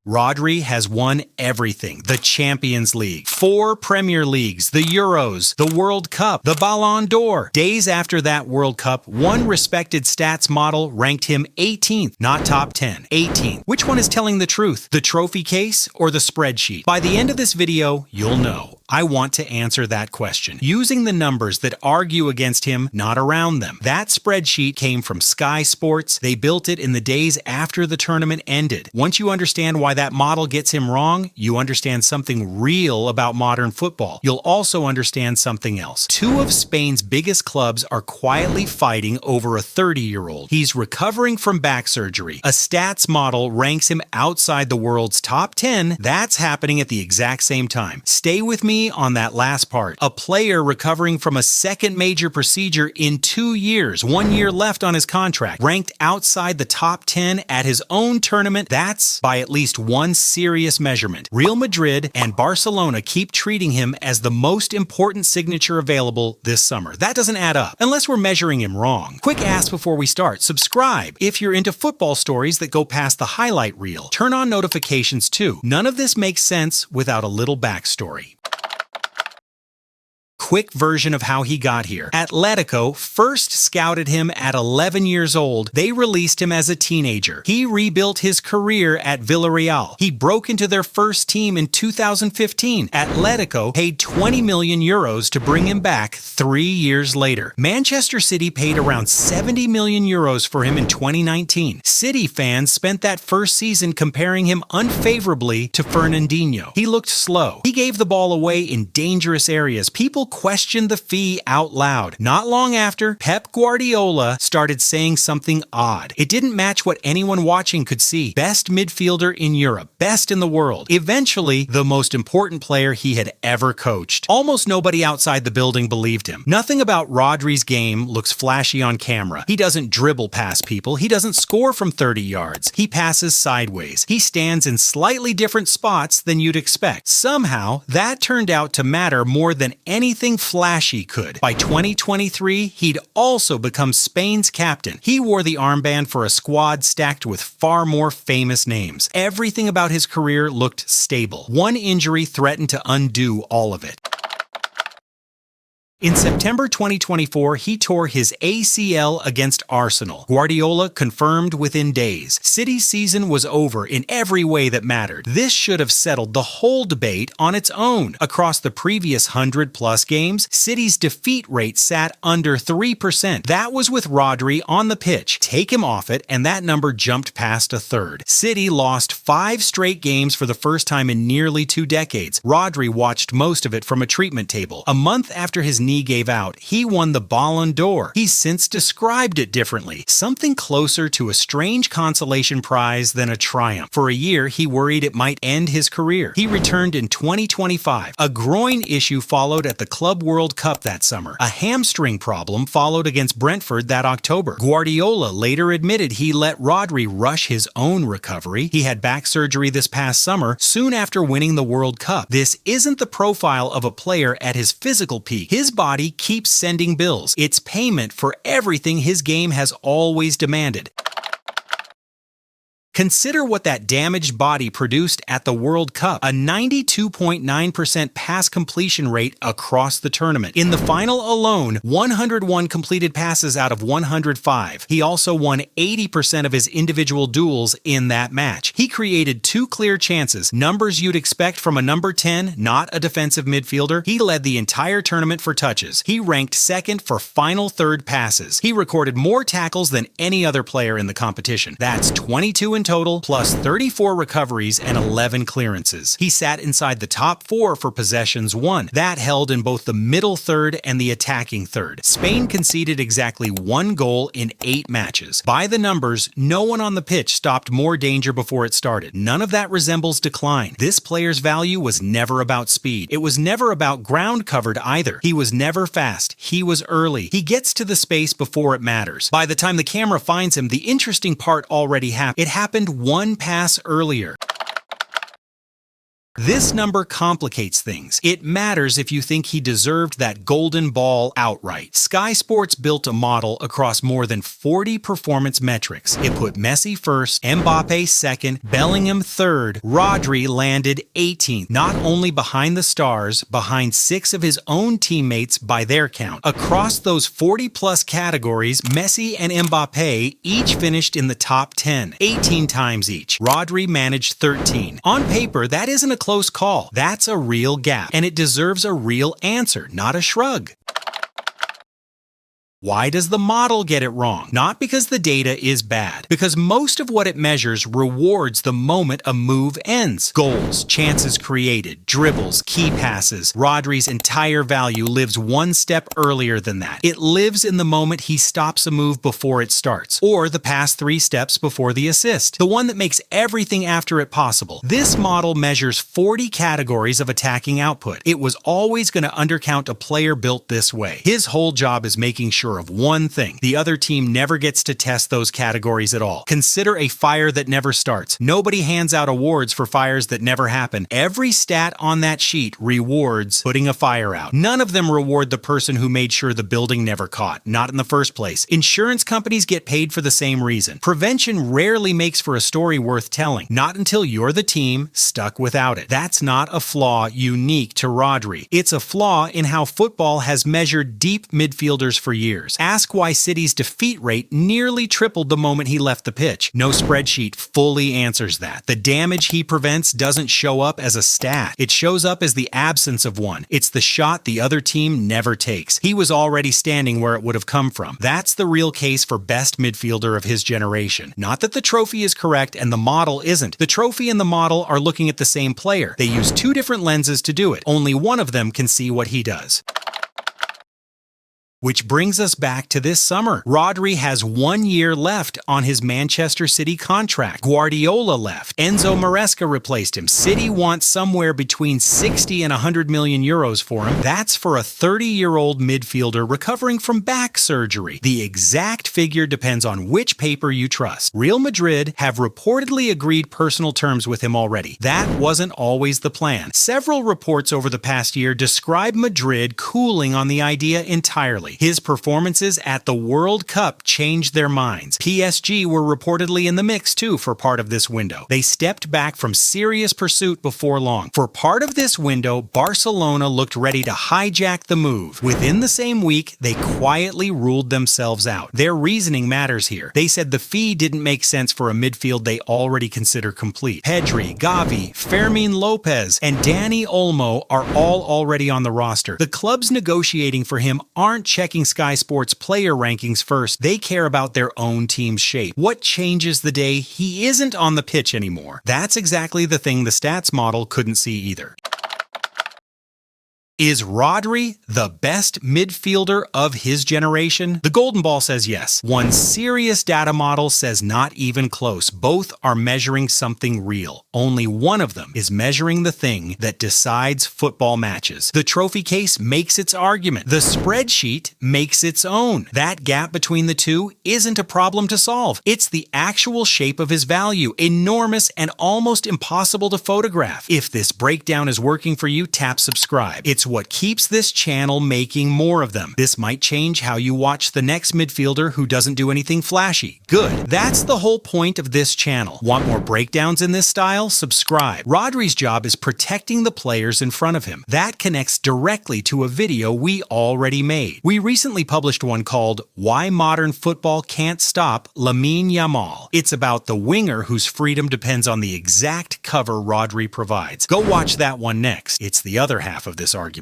Rodri has won everything. The Champions League, 4 Premier Leagues, the Euros, the World Cup, the Ballon d'Or. Days after that World Cup, one respected stats model ranked him 18th, not top 10, 18th. Which one is telling the truth, the trophy case or the spreadsheet? By the end of this video, you'll know. I want to answer that question, using the numbers that argue against him, not around them. That spreadsheet came from Sky Sports. They built it in the days after the tournament ended. Once you understand why that model gets him wrong, you understand something real about modern football. You'll also understand something else. 2 of Spain's biggest clubs are quietly fighting over a 30-year-old. He's recovering from back surgery. A stats model ranks him outside the world's top 10. That's happening at the exact same time. Stay with me on that last part. A player recovering from a second major procedure in 2 years, 1 year left on his contract, ranked outside the top 10 at his own tournament. That's by at least one serious measurement. Real Madrid and Barcelona keep treating him as the most important signature available this summer. That doesn't add up, unless we're measuring him wrong. Quick ask before we start. Subscribe if you're into football stories that go past the highlight reel. Turn on notifications too. None of this makes sense without a little backstory. Quick version of how he got here. Atletico first scouted him at 11 years old. They released him as a teenager. He rebuilt his career at Villarreal. He broke into their first team in 2015. Atletico paid 20 million euros to bring him back 3 years later. Manchester City paid around 70 million euros for him in 2019. City fans spent that first season comparing him unfavorably to Fernandinho. He looked slow. He gave the ball away in dangerous areas. People questioned the fee out loud. Not long after, Pep Guardiola started saying something odd. It didn't match what anyone watching could see. Best midfielder in Europe, best in the world. Eventually, the most important player he had ever coached. Almost nobody outside the building believed him. Nothing about Rodri's game looks flashy on camera. He doesn't dribble past people. He doesn't score from 30 yards. He passes sideways. He stands in slightly different spots than you'd expect. Somehow, that turned out to matter more than anything flashy could. By 2023, he'd also become Spain's captain. He wore the armband for a squad stacked with far more famous names. Everything about his career looked stable. One injury threatened to undo all of it. In September 2024, he tore his ACL against Arsenal. Guardiola confirmed within days. City's season was over in every way that mattered. This should have settled the whole debate on its own. Across the previous 100-plus games, City's defeat rate sat under 3%. That was with Rodri on the pitch. Take him off it, and that number jumped past a third. City lost 5 straight games for the first time in nearly 2 decades. Rodri watched most of it from a treatment table. A month after his knee gave out, he won the Ballon d'Or. He's since described it differently, something closer to a strange consolation prize than a triumph. For a year, he worried it might end his career. He returned in 2025. A groin issue followed at the Club World Cup that summer. A hamstring problem followed against Brentford that October. Guardiola later admitted he let Rodri rush his own recovery. He had back surgery this past summer, soon after winning the World Cup. This isn't the profile of a player at his physical peak. His body keeps sending bills. It's payment for everything his game has always demanded. Consider what that damaged body produced at the World Cup, a 92.9% pass completion rate across the tournament. In the final alone, 101 completed passes out of 105. He also won 80% of his individual duels in that match. He created 2 clear chances, numbers you'd expect from a number 10, not a defensive midfielder. He led the entire tournament for touches. He ranked second for final third passes. He recorded more tackles than any other player in the competition. That's 22 in total, plus 34 recoveries and 11 clearances. He sat inside the top 4 for possessions won. That held in both the middle third and the attacking third. Spain conceded exactly 1 goal in 8 matches. By the numbers, no one on the pitch stopped more danger before it started. None of that resembles decline. This player's value was never about speed. It was never about ground covered either. He was never fast. He was early. He gets to the space before it matters. By the time the camera finds him, the interesting part already happened. It happened 1 pass earlier. This number complicates things. It matters if you think he deserved that golden ball outright. Sky Sports built a model across more than 40 performance metrics. It put Messi first, Mbappe second, Bellingham third, Rodri landed 18th, not only behind the stars, behind 6 of his own teammates by their count. Across those 40-plus categories, Messi and Mbappe each finished in the top 10, 18 times each. Rodri managed 13. On paper, that isn't a close call. That's a real gap, and it deserves a real answer, not a shrug. Why does the model get it wrong? Not because the data is bad, because most of what it measures rewards the moment a move ends. Goals, chances created, dribbles, key passes. Rodri's entire value lives one step earlier than that. It lives in the moment he stops a move before it starts, or the past 3 steps before the assist, the one that makes everything after it possible. This model measures 40 categories of attacking output. It was always going to undercount a player built this way. His whole job is making sure of one thing: the other team never gets to test those categories at all. Consider a fire that never starts. Nobody hands out awards for fires that never happen. Every stat on that sheet rewards putting a fire out. None of them reward the person who made sure the building never caught, not in the first place. Insurance companies get paid for the same reason. Prevention rarely makes for a story worth telling, not until you're the team stuck without it. That's not a flaw unique to Rodri. It's a flaw in how football has measured deep midfielders for years. Ask why City's defeat rate nearly tripled the moment he left the pitch. No spreadsheet fully answers that. The damage he prevents doesn't show up as a stat. It shows up as the absence of one. It's the shot the other team never takes. He was already standing where it would have come from. That's the real case for best midfielder of his generation. Not that the trophy is correct and the model isn't. The trophy and the model are looking at the same player. They use 2 different lenses to do it. Only one of them can see what he does. Which brings us back to this summer. Rodri has 1 year left on his Manchester City contract. Guardiola left. Enzo Maresca replaced him. City wants somewhere between 60 and 100 million euros for him. That's for a 30-year-old midfielder recovering from back surgery. The exact figure depends on which paper you trust. Real Madrid have reportedly agreed personal terms with him already. That wasn't always the plan. Several reports over the past year describe Madrid cooling on the idea entirely. His performances at the World Cup changed their minds. PSG were reportedly in the mix too for part of this window. They stepped back from serious pursuit before long. For part of this window, Barcelona looked ready to hijack the move. Within the same week, they quietly ruled themselves out. Their reasoning matters here. They said the fee didn't make sense for a midfield they already consider complete. Pedri, Gavi, Fermin Lopez, and Dani Olmo are all already on the roster. The clubs negotiating for him aren't checking Sky Sports player rankings first. They care about their own team's shape. What changes the day he isn't on the pitch anymore? That's exactly the thing the stats model couldn't see either. Is Rodri the best midfielder of his generation? The Golden Ball says yes. One serious data model says not even close. Both are measuring something real. Only one of them is measuring the thing that decides football matches. The trophy case makes its argument. The spreadsheet makes its own. That gap between the two isn't a problem to solve. It's the actual shape of his value, enormous and almost impossible to photograph. If this breakdown is working for you, tap subscribe. It's what keeps this channel making more of them. This might change how you watch the next midfielder who doesn't do anything flashy. Good. That's the whole point of this channel. Want more breakdowns in this style? Subscribe. Rodri's job is protecting the players in front of him. That connects directly to a video we already made. We recently published one called Why Modern Football Can't Stop Lamine Yamal. It's about the winger whose freedom depends on the exact cover Rodri provides. Go watch that one next. It's the other half of this argument.